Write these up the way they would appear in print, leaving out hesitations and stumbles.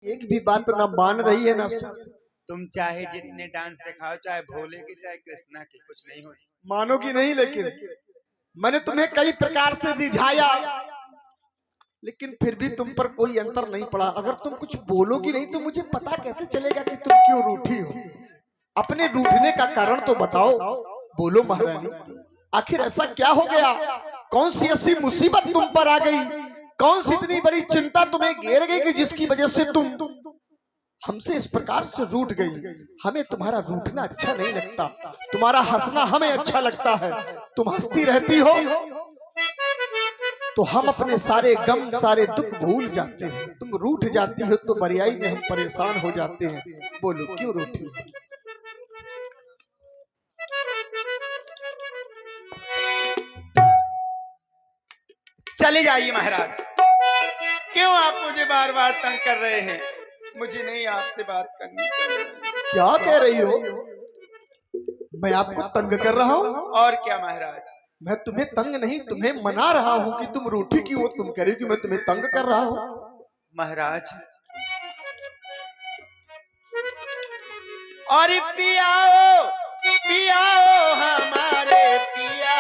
एक भी बात ना मान रही है ना। तुम चाहे जितने डांस दिखाओ, चाहे भोले के चाहे कृष्णा के, कुछ नहीं हो। मानोगी नहीं, लेकिन मैंने तुम्हें कई प्रकार से रिझाया, लेकिन फिर भी तुम पर कोई अंतर नहीं पड़ा। अगर तुम कुछ बोलोगी नहीं तो मुझे पता कैसे चलेगा कि तुम क्यों रूठी हो। अपने रूठने का कारण तो बताओ, बोलो महारानी, आखिर ऐसा क्या हो गया? कौन सी ऐसी मुसीबत तुम पर आ गई? कौन सी इतनी बड़ी चिंता तुम्हें घेर गई कि जिसकी वजह से तुम हमसे इस प्रकार से रूठ गई? हमें तुम्हारा रूठना अच्छा नहीं लगता, तुम्हारा हंसना हमें अच्छा लगता है। तुम हंसती रहती हो तो हम अपने सारे गम सारे दुख भूल जाते हैं। तुम रूठ जाती हो तो बरियाई में हम परेशान हो जाते हैं। बोलो क्यों रूठी हो? चले जाइए महाराज, क्यों आप मुझे बार बार तंग कर रहे हैं? मुझे नहीं आपसे बात करनी चाहिए। क्या कह रही हो? मैं आपको तंग कर रहा हूँ? और क्या महाराज, मैं तुम्हें तंग नहीं, तुम्हें मना रहा हूँ कि तुम रूठी क्यों हो। तुम कह रही हो कि मैं तुम्हें तंग कर रहा हूँ। महाराज और पियाओ पियाओ हमारे पिया।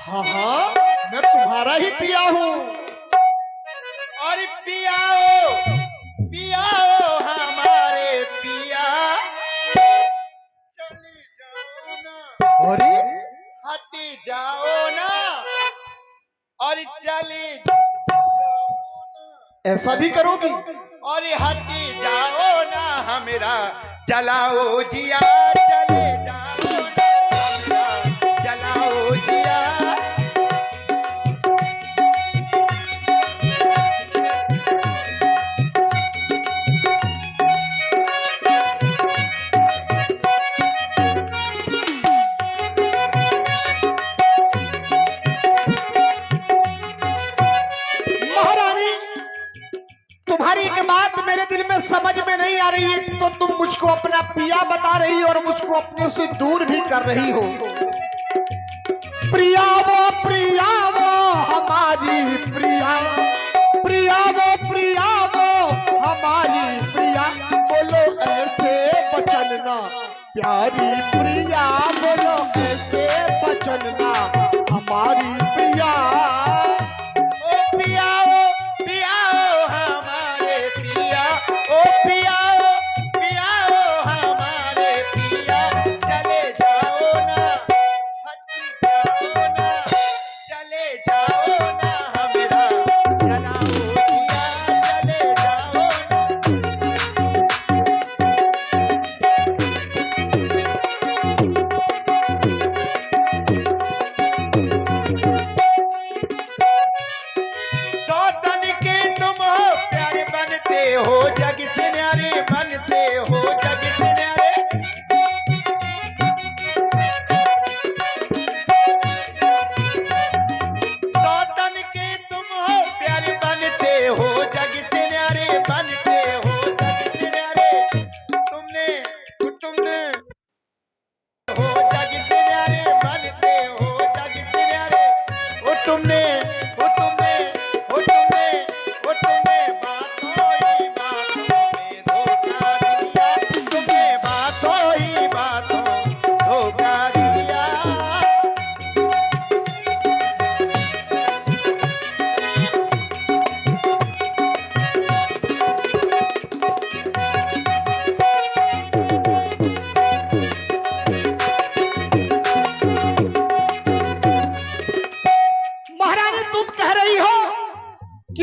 हाँ हाँ, मैं तुम्हारा ही पिया हूँ। और पियाओ पियाओ हमारे पिया। चले जाओ ना, अरे हटे जाओ ना, और चले जाओ ना। ऐसा भी करोगी? और हटे जाओ ना हमेरा चलाओ जिया। चले जाओ ना हमेरा चलाओ जिया। तुम्हारी एक बात मेरे दिल में समझ में नहीं आ रही है, तो तुम मुझको अपना पिया बता रही हो और मुझको अपने से दूर भी कर रही हो। प्रिया वो हमारी प्रिया, प्रिया वो हमारी प्रिया। बोलो ऐसे बचन ना प्यारी प्रिया, बोलो ऐसे बचन ना हमारी प्रिया।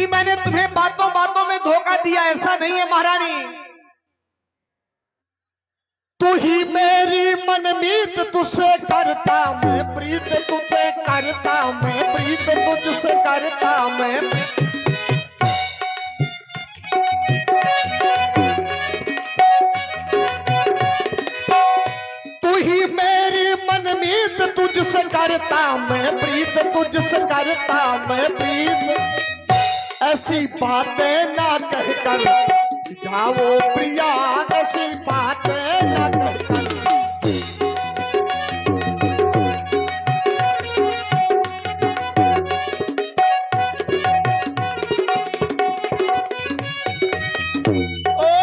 मैंने तुम्हें बातों बातों में धोखा दिया, ऐसा नहीं है महारानी। तू ही मेरी मनमीत, तुझसे करता मैं प्रीत, तुझसे करता मैं प्रीत, तुझसे करता मैं। तू ही मेरी मनमीत, तुझसे करता मैं प्रीत, तुझसे करता मैं प्रीत। ऐसी बातें ना कहकर जाओ प्रिया, ऐसी बातें ना कहकर। ओ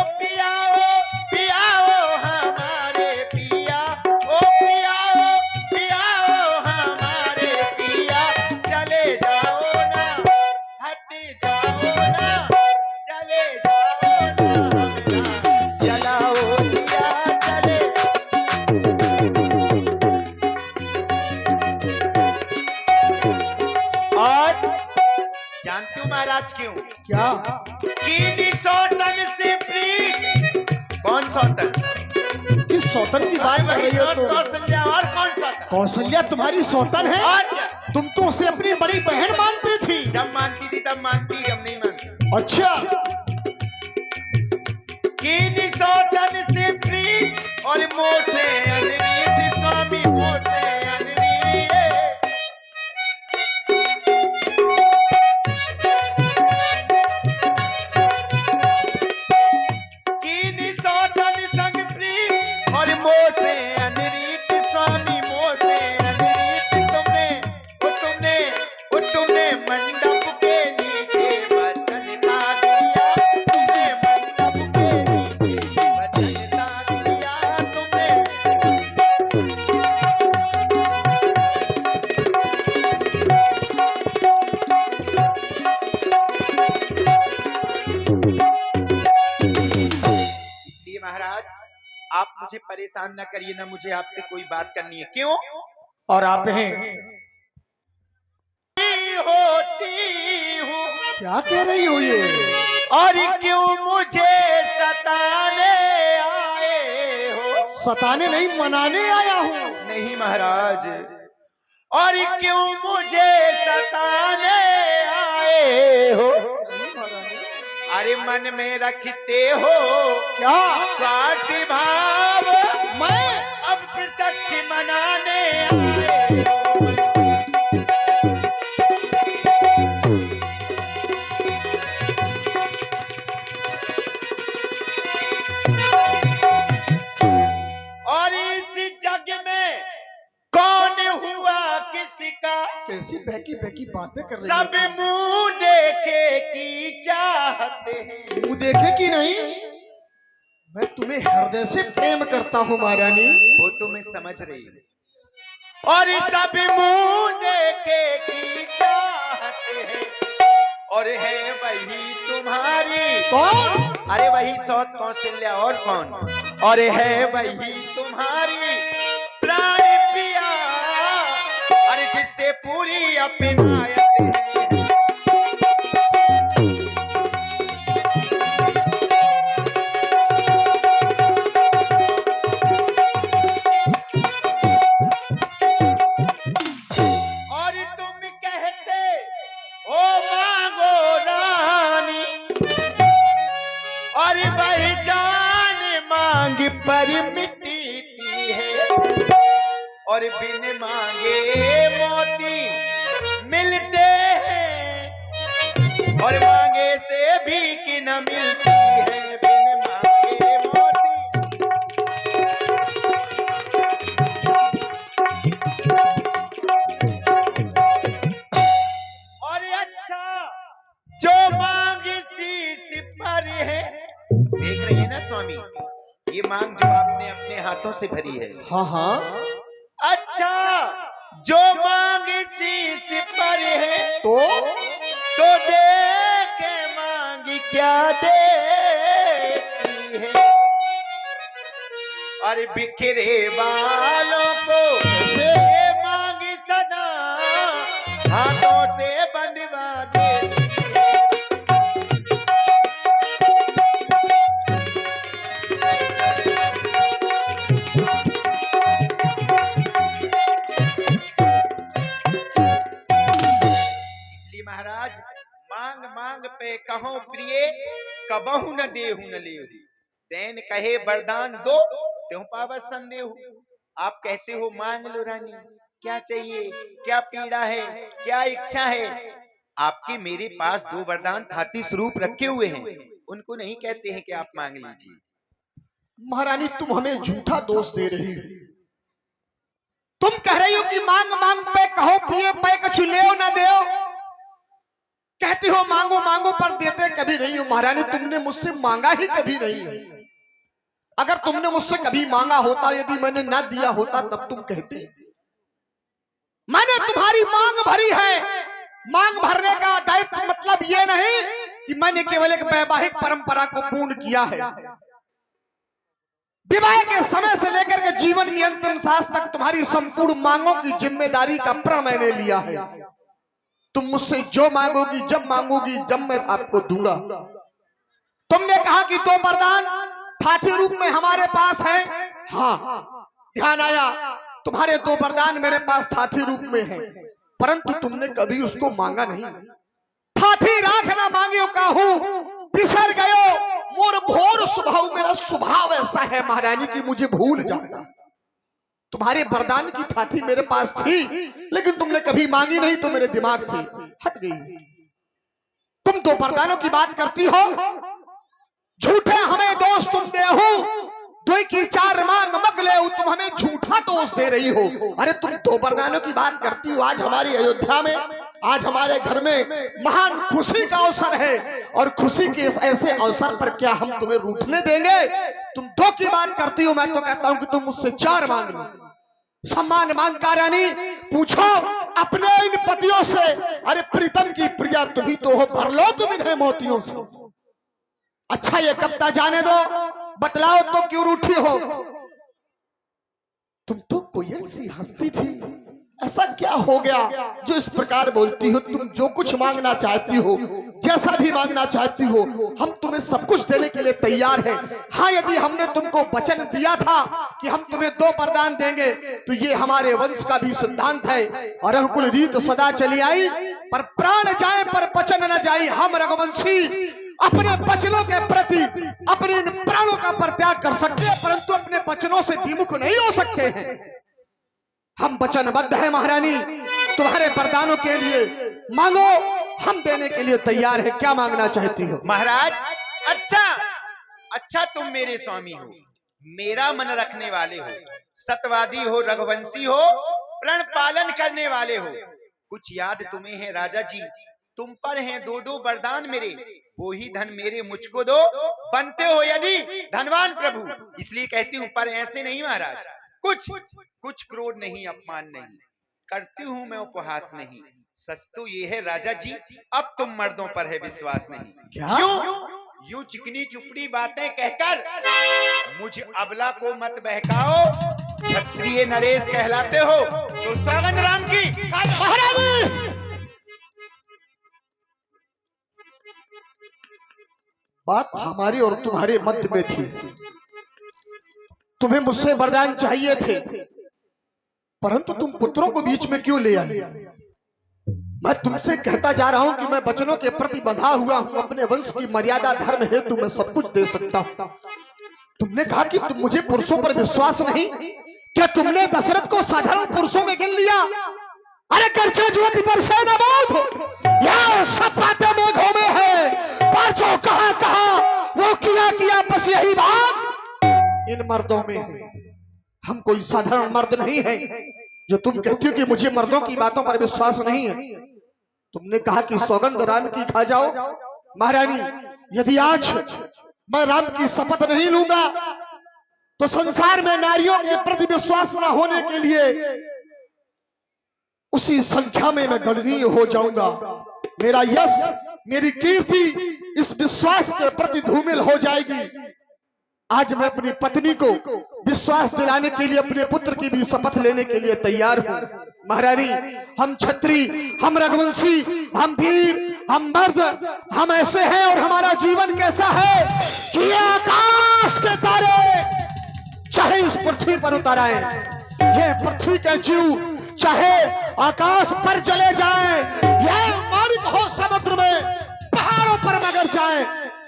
महाराज क्यों? क्या? कीनी सौतन से प्रीत। कौन सौतन? किस सौतन की बात कर रही हो तुम? कौशल्या। और कौन सौतन? कौशल्या तुम्हारी सौतन है? और क्या? तुम तो उसे अपनी बड़ी बहन मानती थी। जब मानती थी तब मानती, जब नहीं मानती। अच्छा। कीनी सौतन से प्रीत और मोसे अनरीत स्वामी मोसे अनरीत। कीनी सौतन संग प्रीत और मोसे अनरीत स्वामी मोसे अनरीत। तुमने मंडप के नीचे वचन ना दिया। तुमने मंडप के नीचे वचन ना दिया। तुमने इसलिए महाराज आप मुझे परेशान न करिए, ना मुझे आपसे कोई बात करनी है। क्यों? और आप हैं? होती हूँ। क्या कह रही हो ये? और क्यों मुझे सताने आए हो? सताने नहीं, मनाने आया हूँ। नहीं महाराज। और क्यों मुझे सताने आए हो? अरे मन में रखते हो क्या? स्वार्थ भाव। मैं अब प्रत्यक्ष मनाने आए हो। और इस जग में कौन हुआ किसका? कैसी बहकी बहकी बातें कर रही सब हो? मुंह देखे की चाहते हैं। मुंह देखे कि नहीं? मैं तुम्हें हृदय से प्रेम करता हूँ महारानी। वो तो मैं समझ रही हूँ। और सब मुंह देखे की चाहते हैं। और है वही तुम्हारी। कौन? अरे वही सौत कौशल्या। और कौन? और है वही तुम्हारी प्राण पिया। अरे जिससे पूरी अपनायत है। और तुम कहते हो मांगो रानी। और वही जान मांग पर मिटती है। और बिन मांगे मोती मिलते हैं। और मांगे से भी कि न मिलती है। बिन मांगे मोती। और अच्छा जो मांग शीश पर है। देख रही है ना स्वामी, ये मांग जो आपने अपने हाथों से भरी है। हाँ हाँ। अच्छा जो मांग शीश पर है। तो देखे मांग क्या देती है। और बिखरे बालों को ये मांग सदा हाथों से बंधवा देती है। इसलिए महाराज मांग मांग पे कहो प्रिय कबहु न देहु न लेहु। दैन कहे वरदान दो त्यों पावत संदेहु। आप कहते हो मांग लो रानी, क्या चाहिए, क्या पीड़ा है, क्या इच्छा है। आपके मेरे पास दो वरदान हाथी स्वरूप रखे हुए हैं। उनको नहीं कहते हैं कि आप मांग लीजिए। महारानी तुम हमें झूठा दोष दे रही हो। तुम कह रही हो कि मांग मांग पे कहो पिए पे कछु ले ना दे। कहती हो मांगो मांगो पर देते कभी नहीं हो। महारानी तुमने मुझसे मांगा ही कभी नहीं है। अगर तुमने मुझसे कभी मांगा होता, यदि मैंने ना दिया होता तब तुम कहते। मैंने तुम्हारी मांग भरी है। मांग भरने का दायित्व मतलब ये नहीं कि मैंने केवल एक वैवाहिक परंपरा को पूर्ण किया है। विवाह के समय से लेकर के जीवन की अंतिम सांस तक तुम्हारी संपूर्ण मांगों की जिम्मेदारी का प्रण मैंने लिया है। तुम मुझसे जो मांगोगी, जब मांगोगी, जब मैं आपको दूंगा। तुमने कहा कि 2 वरदान हाथी रूप में हमारे पास है। हाँ, ध्यान आया, तुम्हारे 2 वरदान मेरे पास हाथी रूप में है, परंतु तुमने कभी उसको मांगा नहीं। हाथी राख ना मांगे काहू, बिसर गयो मोर भोर स्वभाव। मेरा स्वभाव ऐसा है महारानी की मुझे भूल जाता। तुम्हारे वरदान की थाती मेरे पास थी, लेकिन तुमने कभी मांगी नहीं, तो मेरे दिमाग से हट गई। तुम 2 वरदानों की बात करती हो, झूठे हमें दोष तुम दे हो, 2 की 4 मांग मगले हो, तुम हमें झूठा दोष दे रही हो। अरे तुम 2 वरदानों की बात करती हो। आज हमारी अयोध्या में, आज हमारे घर में महान खुशी का अवसर है, और खुशी के इस ऐसे अवसर पर क्या हम तुम्हें रूठने देंगे? तुम 2 की बात करती हो, मैं तो कहता हूं कि तुम मुझसे 4 मांग लो। सम्मान मांग का रानी, पूछो अपने इन पतियों से। अरे प्रीतम की प्रिया तुम्ही तो हो, भर लो तुम इन्हें मोतियों से। अच्छा ये कब जाने दो, बतलाओ तो क्यों रूठी हो? तुम तो कोयल सी हंसती थी, ऐसा क्या हो गया जो इस प्रकार बोलती हो? तुम जो कुछ मांगना चाहती हो, जैसा भी मांगना चाहती हो, हम तुम्हें सब कुछ देने के लिए तैयार हैं। हाँ, यदि हमने तुमको वचन दिया था कि हम तुम्हें 2 वरदान देंगे, तो ये हमारे वंश का भी सिद्धांत है और अनुकूल रीत सदा चली आई। पर प्राण जाए पर वचन न जाए। हम रघुवंशी अपने वचनों के प्रति अपने इन प्राणों का परित्याग कर सकते हैं, परंतु अपने वचनों से विमुख नहीं हो सकते हैं। हम वचनबद्ध हैं महारानी, तुम्हारे वरदानों के लिए मांगो, हम देने के लिए तैयार हैं। क्या मांगना चाहती हो? महाराज, अच्छा तुम मेरे स्वामी हो, मेरा मन रखने वाले हो, सत्यवादी हो, रघुवंशी हो, प्रण पालन करने वाले हो। कुछ याद तुम्हें है राजा जी, तुम पर हैं 2 वरदान मेरे, वो ही धन मेरे मुझको दो, बनते हो यदि धनवान प्रभु। इसलिए कहती हूँ, पर ऐसे नहीं महाराज, कुछ क्रोध नहीं, अपमान नहीं करती हूँ मैं, उपहास नहीं। सच तो ये है राजा जी, अब तुम मर्दों पर है विश्वास नहीं। क्या? यूं चिकनी चुपड़ी बातें कहकर मुझ अबला को मत बहकाओ। क्षत्रिय नरेश कहलाते हो तो सौगंध राम की। महारानी, बात हमारी और तुम्हारे मध्य में थी। तुम्हें मुझसे वरदान चाहिए थे, परंतु तुम पुत्रों को बीच में क्यों ले आई? मैं तुमसे कहता जा रहा हूं कि मैं वचनों के प्रति बंधा हुआ हूं, अपने वंश की मर्यादा धर्म हेतु मैं सब कुछ दे सकता हूं। तुमने कहा कि तुम मुझे पुरुषों पर विश्वास नहीं। क्या तुमने दशरथ को साधारण पुरुषों में गिन लिया? अरे करछे ज्योति पर से न बोध, यह सब बातें मेघों में है, पर जो कहा वो किया बस यही बात इन मर्दों में है। हम कोई साधारण मर्द नहीं है जो तुम कहती हो कि मुझे मर्दों की बातों पर विश्वास नहीं है। तुमने कहा कि सौगंध राम की खा जाओ। महारानी, यदि आज मैं राम की शपथ नहीं लूंगा, तो संसार में नारियों के प्रति विश्वास न होने के लिए उसी संख्या में मैं गणनीय हो जाऊंगा। मेरा यश, मेरी कीर्ति इस विश्वास के प्रति धूमिल हो जाएगी। आज मैं अपनी पत्नी को विश्वास दिलाने के लिए अपने पुत्र की भी शपथ लेने के लिए तैयार हूं। महारानी, हम क्षत्रिय, हम रघुवंशी, हम वीर, हम मर्द, हम ऐसे हैं और हमारा जीवन कैसा है कि ये आकाश के तारे चाहे इस पृथ्वी पर उतर आए, ये पृथ्वी के जीव चाहे आकाश पर चले जाएं, ये मार्ग हो समुद्र में, पहाड़ों पर मगर जाएं,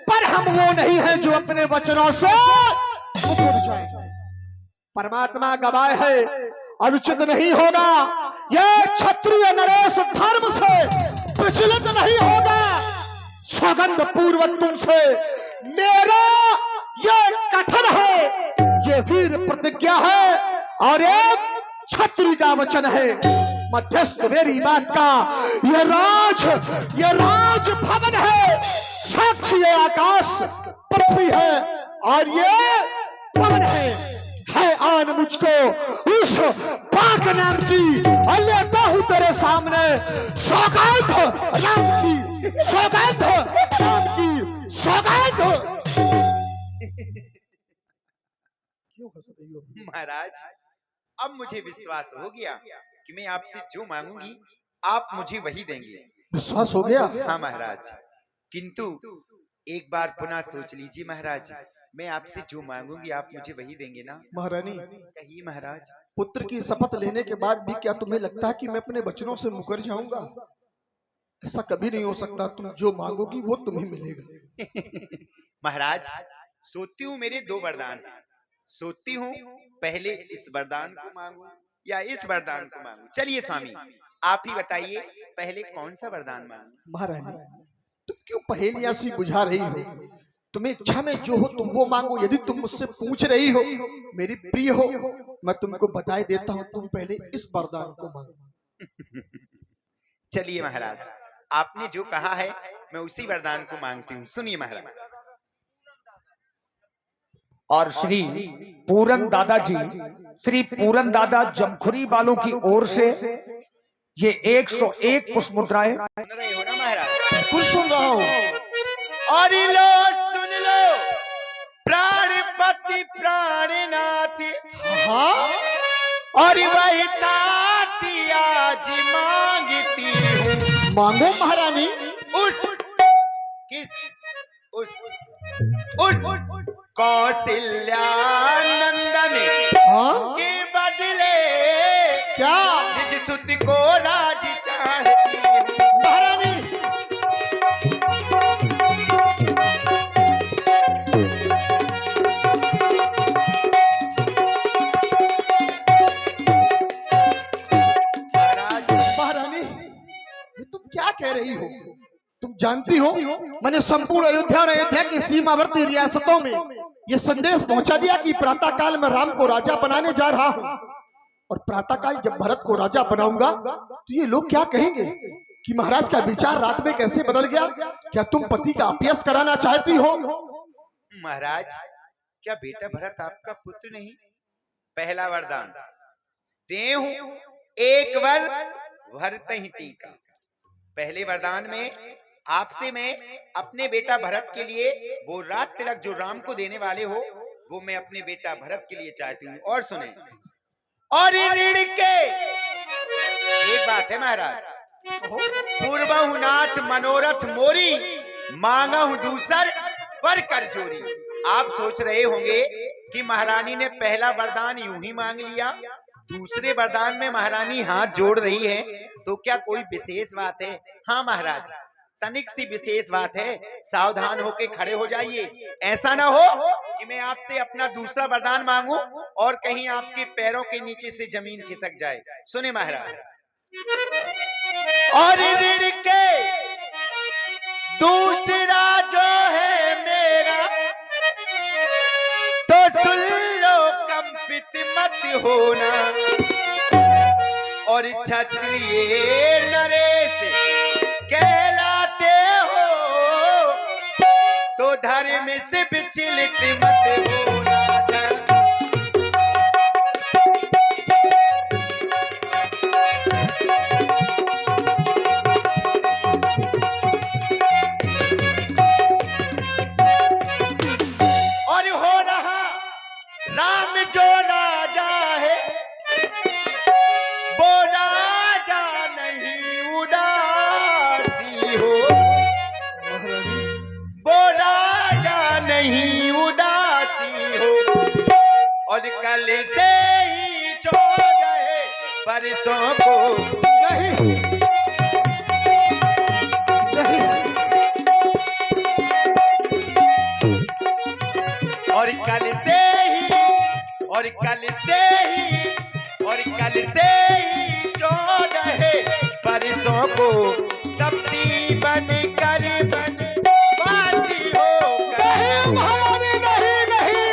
पर हम वो नहीं है जो अपने वचनों से मुकर जाए। परमात्मा गवाह है, अनुचित नहीं होगा, यह क्षत्रिय नरेश धर्म से विचलित नहीं होगा। सौगंध पूर्वक तुमसे मेरा ये कथन है, ये वीर प्रतिज्ञा है और एक क्षत्रिय का वचन है। मध्यस्थ मेरी बात का ये राज भवन है, साक्षी ये आकाश पृथ्वी है और ये पवन है आन मुझको उस पाक नाम की, लेता हूं तेरे सामने सौगंध राम की, सौगंध राम की, सौगंध। क्यों हंस रही हो? महाराज, अब मुझे विश्वास हो गया कि मैं आपसे जो मांगूंगी आप मुझे वही देंगे। विश्वास हो गया? हाँ महाराज, किंतु एक बार पुनः सोच लीजिए महाराज, मैं आपसे जो मांगूंगी आप मुझे वही देंगे ना? महारानी, कहिए महाराज। पुत्र की शपथ लेने के बाद भी क्या तुम्हें लगता है कि मैं अपने वचनों से मुकर जाऊंगा? ऐसा कभी नहीं हो सकता। तुम जो मांगोगी वो तुम्हें मिलेगा। महाराज, सोती हूँ मेरे दो वरदान, सोती हूँ पहले इस वरदान को मांगू या इस वरदान को मांगू? चलिए स्वामी आप ही बताइए, पहले कौन सा वरदान मांगू? महारानी, तुम क्यों पहेलियां सी बुझा रही हो? तुम्हें इच्छा में जो हो तुम वो मांगो। यदि तुम मुझसे पूछ रही हो, मेरी प्रिय हो, मैं तुमको बताई देता हूँ, तुम पहले इस वरदान को मांगो। चलिए महाराज, आपने जो कहा है मैं उसी वरदान को मांगती हूँ। सुनिए महाराज। और श्री पूरन दादाजी, श्री पूरन दादा जमखुरी वालों की ओर से ये 101 पुष्प मुद्राएं। सुन रहे हो ना महाराज? बिल्कुल सुन रहा हूँ। और लो सुन लो प्राणपति प्राणनाथ, हाँ, और वही ताती आज मांगती हूँ। मांगो महारानी। उस किस उस कौशल्या नंदन हाँ, के बदले क्या निज सुत को राज चाहती हूँ। महारानी? महारानी, ये तुम क्या कह रही हो? तुम जानती हो मैंने संपूर्ण अयोध्या और अयोध्या की सीमावर्ती रियासतों में ये संदेश पहुंचा दिया कि प्रातः काल में राम को राजा बनाने जा रहा हूं, और प्रातः काल जब भरत को राजा बनाऊंगा तो ये लोग क्या कहेंगे कि महाराज का विचार रात में कैसे बदल गया? क्या तुम पति का अपयश कराना चाहती हो? महाराज, क्या बेटा भरत आपका पुत्र नहीं? पहला वरदान देहूं एक वर भरत ही टीका। पहले वरदान में आपसे मैं अपने बेटा भरत के लिए वो रात तिलक जो राम को देने वाले हो वो मैं अपने बेटा भरत के लिए चाहती हूँ। और सुने, और ऋण के एक बात है महाराज, पूर्वहु नाथ मनोरथ मोरी, मांगहु दूसर वर कर जोरी। आप सोच रहे होंगे कि महारानी ने पहला वरदान यूं ही मांग लिया, दूसरे वरदान में महारानी हाथ जोड़ रही है, तो क्या कोई विशेष बात है? हाँ महाराज, तनिक सी विशेष बात है, सावधान होके खड़े हो जाइए। ऐसा ना हो कि मैं आपसे अपना दूसरा वरदान मांगू और कहीं आपके पैरों के नीचे से जमीन खिसक जाए। सुने महाराज, और ऋण के दूसरा जो है मेरा, तो सुन लो कंपित मत होना, और क्षत्रिय नरेश कहलाते हो, तो धर्म से विचलित मत होना। और हो रहा राम जो राजा है, वो राजा नहीं उदासी हो, वो राजा नहीं उदासी हो। और कल से ही जो गए परसों को नहीं, नहीं। और कल से ही और कल से ही और कल से ही जो रहे परसों को तपती बन कर बन बाती हो गए। महारानी, नहीं, नहीं।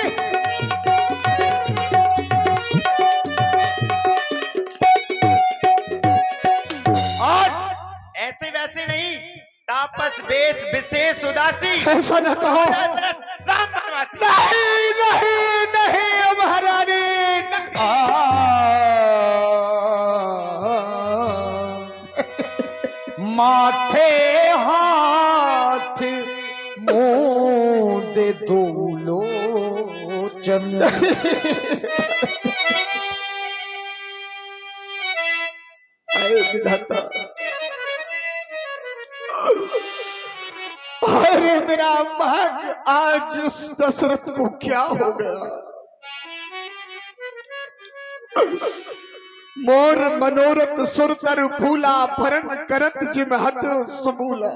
और ऐसे वैसे नहीं, तापस बेस विशेष उदासी, ऐसा न कहो। राम बनवासी। नहीं, नहीं, नहीं महारानी। माथे हाथ मोद दूलो चंद, अरे विधाता, मेरा भाग्य आज इस दशरथ को क्या हो गया। मोर मनोरथ सुरतर फूला भरन करत जिम हत समूला।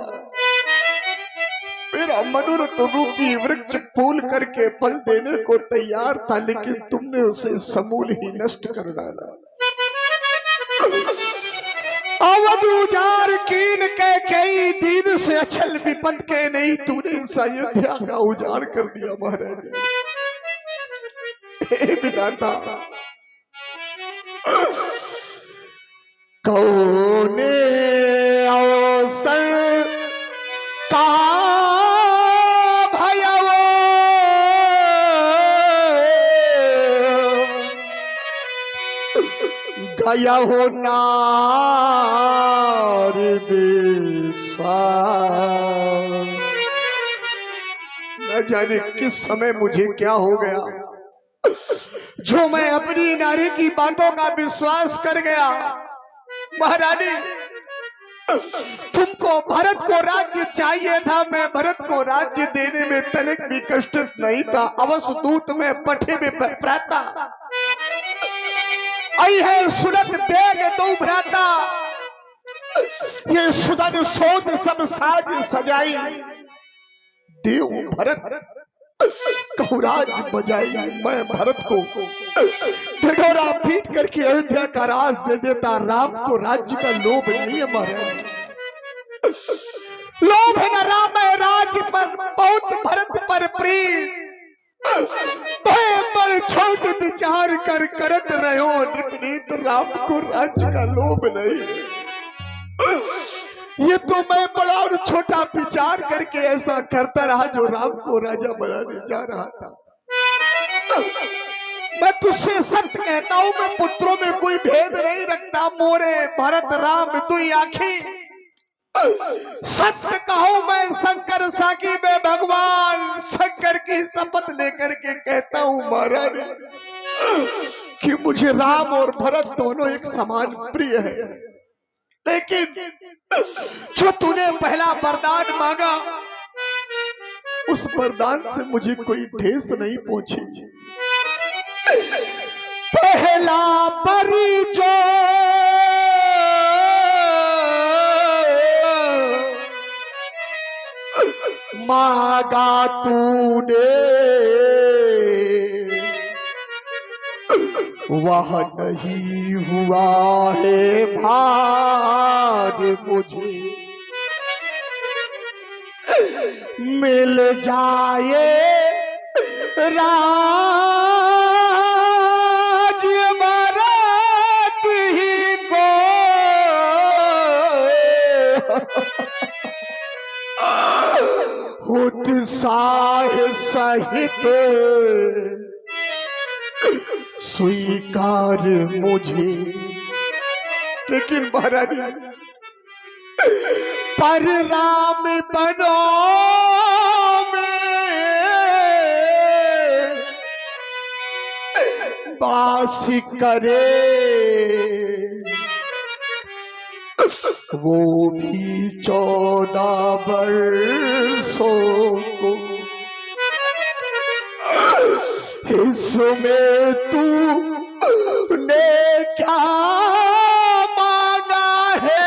मेरा मनोरथ रूपी वृक्ष फूल करके फल देने को तैयार था, लेकिन तुमने उसे समूल ही नष्ट कर डाला। अवध उजार कीन के कई दीन से अछल विपद के नहीं, तूने इस अयोध्या का उजाड़ कर दिया महाराज। हे विधाता, कौने अवसर का भयवो गया हो नार विश्वास। न जाने किस समय मुझे क्या हो गया जो मैं अपनी नारी की बातों का विश्वास कर गया। महारानी, तुमको भरत को राज्य चाहिए था, मैं भरत को राज्य देने में तनिक भी कष्ट नहीं था। अवश्य दूत में पठे में प्राता आई है सुनत बेग दो भ्राता। ये सुदन सोद सब साज सजाई, देव भरत कहूराज बजाई। मैं भरत को ढिढोरा पीट करके अयोध्या का राज दे देता। राम को राज्य का लोभ नहीं है महाराज, लोभ है न राम है राज पर, बहुत भरत पर प्रीत। बड़ छोट विचार कर करत रहो नृपनीत, राम को राज्य का लोभ नहीं। ये तो मैं बड़ा और छोटा विचार करके ऐसा करता रहा जो राम को राजा बनाने जा रहा था। मैं तुझसे सत्य कहता हूं, मैं पुत्रों में कोई भेद नहीं रखता। मोरे भरत राम दुई आखी, सत्य कहो मैं शंकर साकी में भगवान शंकर की शपथ लेकर के कहता हूं महाराज कि मुझे राम और भरत दोनों एक समान प्रिय है। लेकिन जो तूने पहला वरदान मांगा, उस वरदान से मुझे कोई ठेस नहीं पहुंची। पहला परिचय मांगा तूने, वह नहीं हुआ है भार मुझे। मिल जाए राज भरत ही को, उत्साह सहित स्वीकार मुझे। लेकिन महारानी, पर राम बनो में बास करे, वो भी 14 वर्षों को। इसमें तूने क्या मांगा है,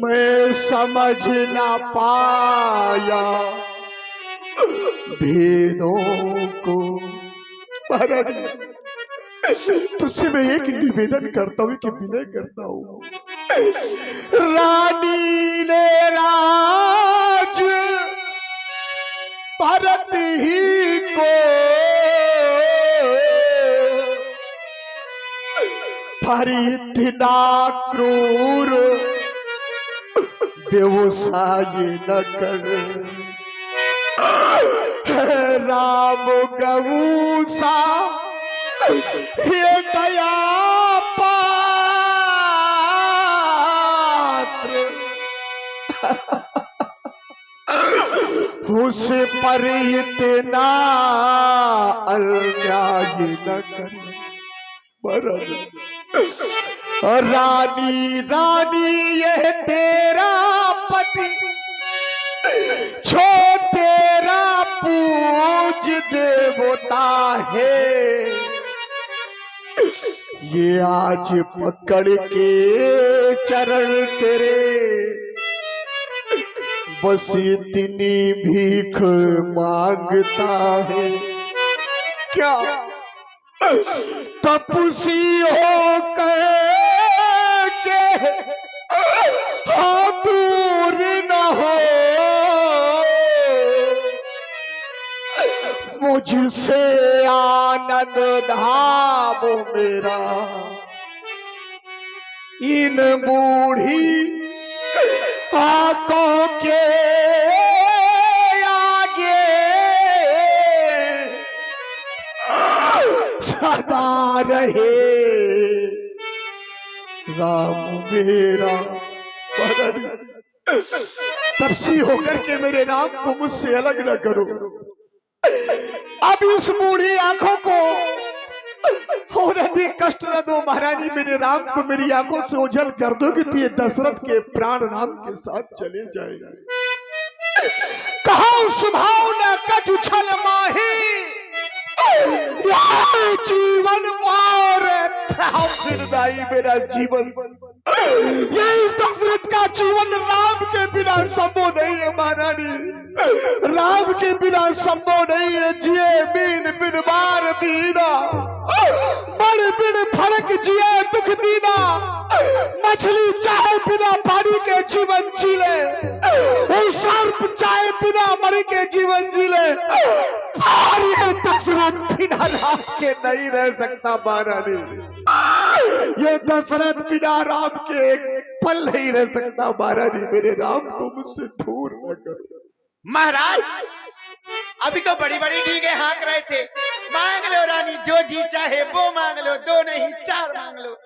मैं समझ ना पाया भेदों को। महाराज, तुझसे मैं एक निवेदन करता हूँ कि विनय करता हूँ। रानी ने राज भरत ही को इतना क्रूर व्यवसाय न कर। राम गऊ सा ये दया पात्र, उस पर इतना अन्याय न कर। रानी रानी यह तेरा पति छो तेरा पूज देवता है, ये आज पकड़ के चरण तेरे बस इतनी भीख मांगता है। क्या तपसी हो के हाँ दूर न हो, मुझसे आनंद धाम मेरा इन बूढ़ी आंखों के आगे सदा रहे राम मेरा वरन। तपसी होकर के मेरे राम को मुझसे अलग न करो। अब इस बूढ़ी आंखों को और अधिक कष्ट न दो महारानी। मेरे राम को मेरी आंखों से ओझल कर दो कि ये दशरथ के प्राण राम के साथ चले जाएगा। कहा सुभाव न कछु छल माही, जीवन पार निर्दायी मेरा जीवन। ये इस दशरथ का जीवन राम के बिना संभव नहीं है महारानी। राम के बिना संभव नहीं है। जिए बीन बिन बार बीना, बड़ बिन फर्क जिए दुख दीना। मछली चाहे बिना पानी के जीवन जी ले, वो सर्प चाहे बिना मरी के जीवन जी ले, और ये दशरथ बिना राम के नहीं रह सकता महारानी। ये दशरथ बिना राम के एक पल नहीं रह सकता महारानी। मेरे राम को मुझसे दूर न करो। महाराज अभी तो बड़ी बड़ी डीगे हाँक रहे थे। मांग लो रानी, जो जी चाहे वो मांग लो, 2 नहीं 4 मांग लो।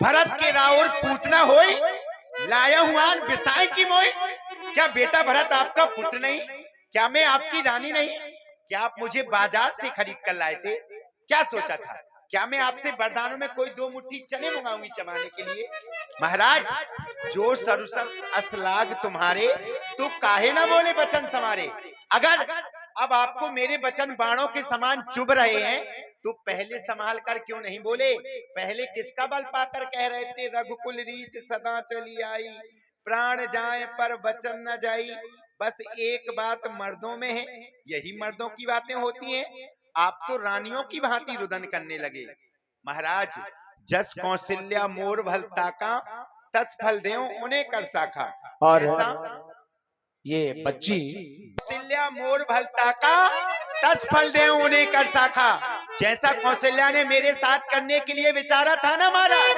भरत के राउर पूतना होई, लाया हुआ बिसाई की मोई। क्या बेटा भरत आपका पुत्र नहीं? क्या मैं आपकी रानी नहीं? क्या आप मुझे बाजार से खरीद कर लाए थे? क्या सोचा था? क्या मैं आपसे वरदानों में कोई 2 मुट्ठी चने मंगाऊंगी चबाने के लिए? महाराज जो सरुसर असलाग तुम्हारे, तो काहे ना बोले बचन समारे। अगर अब आपको मेरे वचन बाणों के समान चुभ रहे हैं, तो पहले संभाल कर क्यों नहीं बोले? पहले किसका बल पाकर कह रहे थे, रघुकुल रीत सदा चली आई, प्राण जाए पर वचन न जाई। बस एक बात मर्दों में है, यही मर्दों की बातें होती हैं। आप तो रानियों की भांति रुदन करने लगे। महाराज जस कौशल्या मोर भल ताका, तस फल देओ उन्हें कर साखा। और ये बच्ची कौशल्या मोर भल ताका, तस फल देओ उन्हें कर साखा। जैसा कौशल्या ने मेरे साथ करने के लिए विचारा था ना महाराज,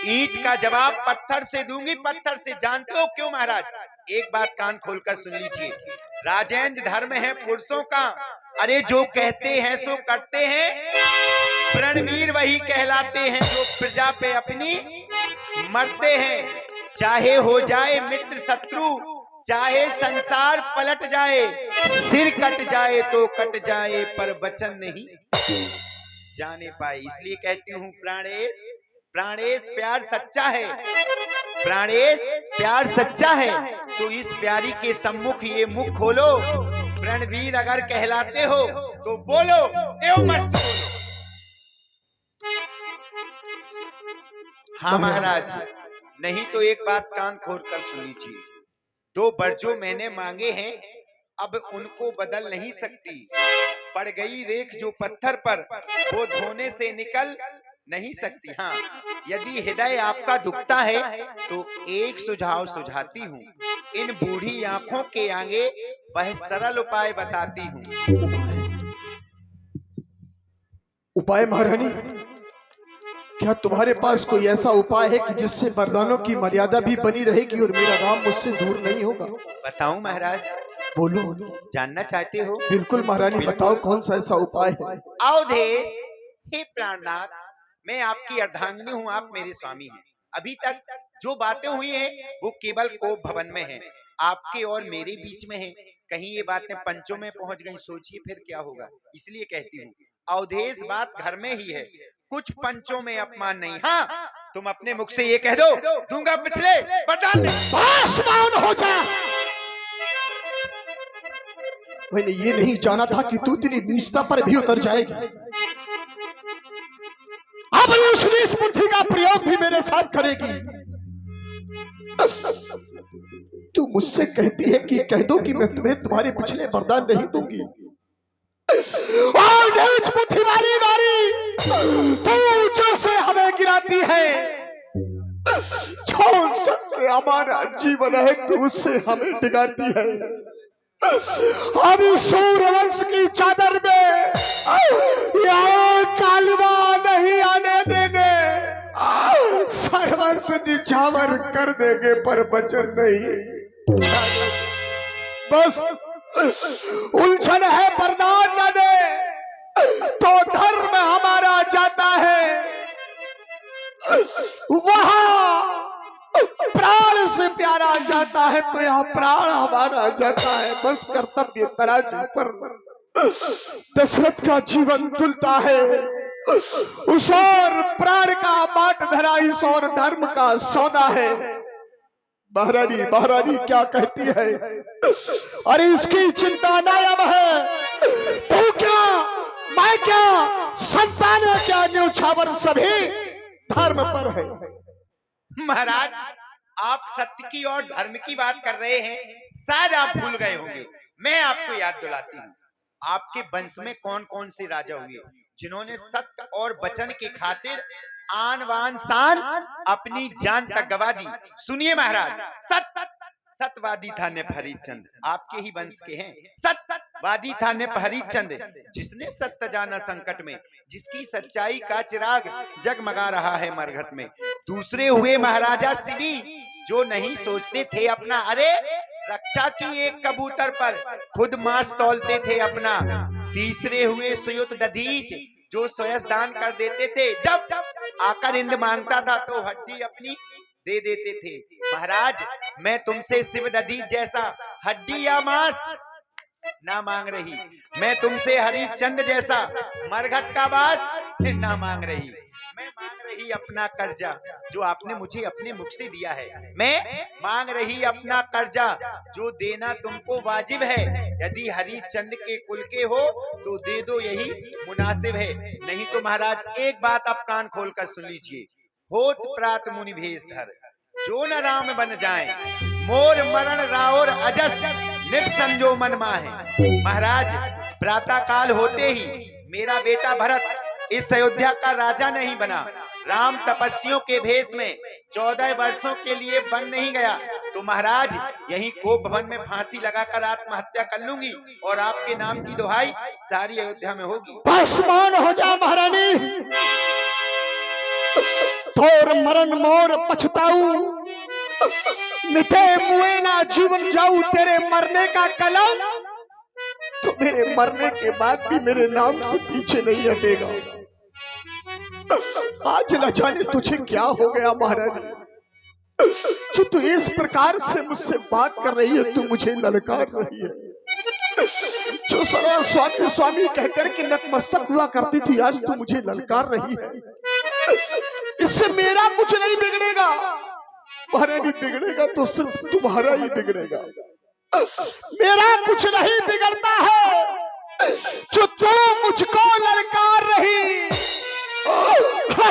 ईंट का जवाब पत्थर से दूंगी, पत्थर से। जानते हो क्यों महाराज? एक बात कान खोलकर सुन लीजिए। राजेंद्र धर्म है पुरुषों का, अरे जो कहते हैं सो करते हैं। रणवीर वही कहलाते हैं जो प्रजा पे अपनी मरते हैं। चाहे हो जाए मित्र शत्रु, चाहे संसार पलट जाए, सिर कट जाए तो कट जाए, पर वचन नहीं जाने पाए। इसलिए कहती हूँ प्राणेश, प्राणेश प्यार सच्चा है। प्राणेश प्यार सच्चा है, तो इस प्यारी के सम्मुख ये मुख खोलो। रणवीर अगर कहलाते हो तो बोलो, एवं मस्त बोलो। हाँ महाराज, नहीं तो एक बात कान खोल कर सुन लीजिए। 2 बरजो मैंने मांगे हैं, अब उनको बदल नहीं सकती। पड़ गई रेख जो पत्थर पर, वो धोने से निकल नहीं सकती। हाँ, यदि हृदय आपका दुखता है तो एक सुझाव सुझाती हूँ। इन बूढ़ी आंखों के आगे वह सरल उपाय बताती हूँ। उपाय महारानी? क्या तुम्हारे पास कोई ऐसा उपाय है कि जिससे वरदानों की मर्यादा भी बनी रहेगी और मेरा राम मुझसे दूर नहीं होगा? बताऊं महाराज? बोलो। जानना चाहते हो? बिल्कुल महारानी, बताओ कौन सा ऐसा उपाय है। अवधेश, हे प्राणनाथ, मैं आपकी अर्धांगिनी हूँ, आप मेरे स्वामी हैं। अभी तक जो बातें हुई हैं वो केवल कोप भवन में है, आपके और मेरे बीच में है। कहीं ये बातें पंचों में पहुंच गई, सोचिए फिर क्या होगा। इसलिए कहती हूँ अवधेश, बात घर में ही है। कुछ पंचों में अपमान नहीं। हाँ, तुम अपने मुख से ये कह दो, दूंगा पिछले वरदान नहीं। आसमान हो जा। मैंने ये नहीं जाना था कि तू इतनी नीचता पर भी उतर जाएगी। अब उस नीच बुद्धि का प्रयोग भी मेरे साथ करेगी। तू मुझसे कहती है कि कह दो कि मैं तुम्हें तुम्हारे पिछले वरदान नहीं दूंगी। और नीच बुद्धि वाली नारी, तू ऊंचे से हमें गिराती है। जो सत्य हमारा जीवन है तू उससे हमें डिगाती है। हम सूर्यवंश की चादर में यहाँ कालवा नहीं आने देंगे। सर्वंश निछावर कर देंगे पर वचन नहीं। बस उलझन है, वरदान न दे तो धर्म हमारा जाता है। वहां प्राण से प्यारा जाता है तो यहाँ प्राण हमारा जाता है। बस कर्तव्य तराजू पर दशरथ का जीवन तुलता है। उस और प्राण का बाट धरा, इस और धर्म का सौदा है। महारानी महारानी क्या कहती है? अरे इसकी चिंता नायाब है। तू क्या, मैं क्या, संतान क्या, न्यौछावर सभी धर्म पर है। महाराज, आप सत्य की और धर्म की बात कर रहे हैं, शायद आप भूल गए होंगे। मैं आपको याद दिलाती हूँ, आपके वंश में कौन कौन से राजा हुए जिन्होंने सत्य और वचन के खातिर आन बान शान अपनी जान तक गवा दी। सुनिए महाराज, सत्यवादी था नृप-हरिश्चंद्र, आपके ही वंश के हैं। सत्यवादी था नृप-हरिश्चंद्र, जिसने सत्य जाना संकट में, जिसकी सच्चाई का चिराग जगमगा रहा है मरघट में। दूसरे हुए महाराजा शिवी, जो नहीं सोचते थे अपना, अरे रक्षा की एक कबूतर पर खुद मांस तौलते थे अपना। तीसरे हुए सुयुत दधीच, जो स्वयं दान कर देते थे। जब आकर इंद्र मांगता था तो हड्डी अपनी दे देते थे। महाराज, मैं तुमसे शिव दधीच जैसा हड्डी या मांस ना मांग रही, मैं तुमसे हरिश्चंद्र जैसा मरघट का बास ना मांग रही। मैं मांग रही अपना कर्जा, जो आपने मुझे अपने मुख से दिया है। मैं मांग रही अपना कर्जा, जो देना तुमको वाजिब है। यदि हरिश्चंद्र के कुल के हो तो दे दो, यही मुनासिब है। नहीं तो महाराज, एक बात आप कान खोलकर सुन लीजिए। होत प्रात मुनि भेष धर, जो न राम बन जाए, मोर मरण राउर अजस, निप समझो मन माहे। महाराज, प्रातः काल होते ही मेरा बेटा भरत इस अयोध्या का राजा नहीं बना। राम तपस्वियों के भेष में 14 वर्षों के लिए वन नहीं गया, तो महाराज यही कोप भवन में फांसी लगाकर आत्महत्या कर लूंगी और आपके नाम की दुहाई सारी अयोध्या में होगी। आसमान हो जा महारानी। तोर मरण मोर पछताऊ, मिटे मुए ना जीवन जाऊ। तेरे मरने का कलम तो मेरे मरने के बाद भी मेरे नाम से पीछे नहीं हटेगा। आज न जाने तुझे क्या हो गया महारानी, जो तू इस प्रकार से मुझसे बात कर रही है, तू मुझे ललकार रही है। जो सदा स्वामी स्वामी कहकर के नतमस्तक हुआ करती थी, आज तू मुझे ललकार रही है। इससे मेरा कुछ नहीं बिगड़ेगा महारानी, बिगड़ेगा तो सिर्फ तुम्हारा ही बिगड़ेगा। मेरा कुछ नहीं बिगड़ता है जो तू मुझको ललकार रही।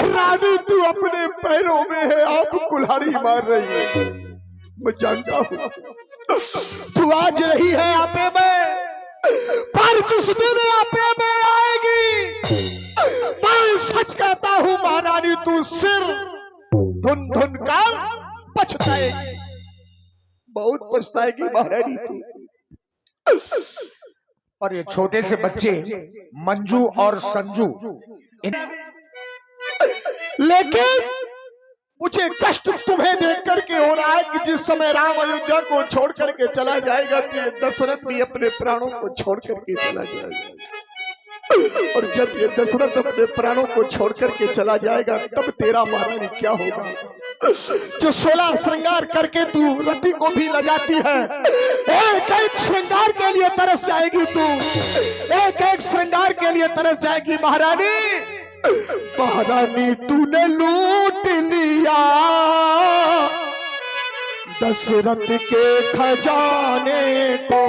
रानी, तू अपने पैरों में है, आप कुल्हाड़ी मार रही है। मैं जानता हूँ तू आज रही है आपे में, पर जिस दिन आपे में आएगी, मैं सच कहता हूँ महारानी, तू सिर धुन धुन कर पछताएगी, बहुत पछताएगी महारानी तू। और ये छोटे से बच्चे मंजू और संजू, लेकिन मुझे कष्ट तुम्हें देख करके हो रहा है कि जिस समय राम अयोध्या को छोड़ करके चला जाएगा, तो ये दशरथ भी अपने प्राणों को छोड़ करके चला जाएगा। और जब ये दशरथ अपने प्राणों को छोड़ करके चला जाएगा, तब तेरा महारानी क्या होगा? जो 16 श्रृंगार करके तू रति को भी लजाती है, एक एक श्रृंगार के लिए तरस जाएगी तू, एक एक श्रृंगार के लिए तरस जाएगी महारानी। महारानी तूने लूट लिया दशरथ के खजाने को।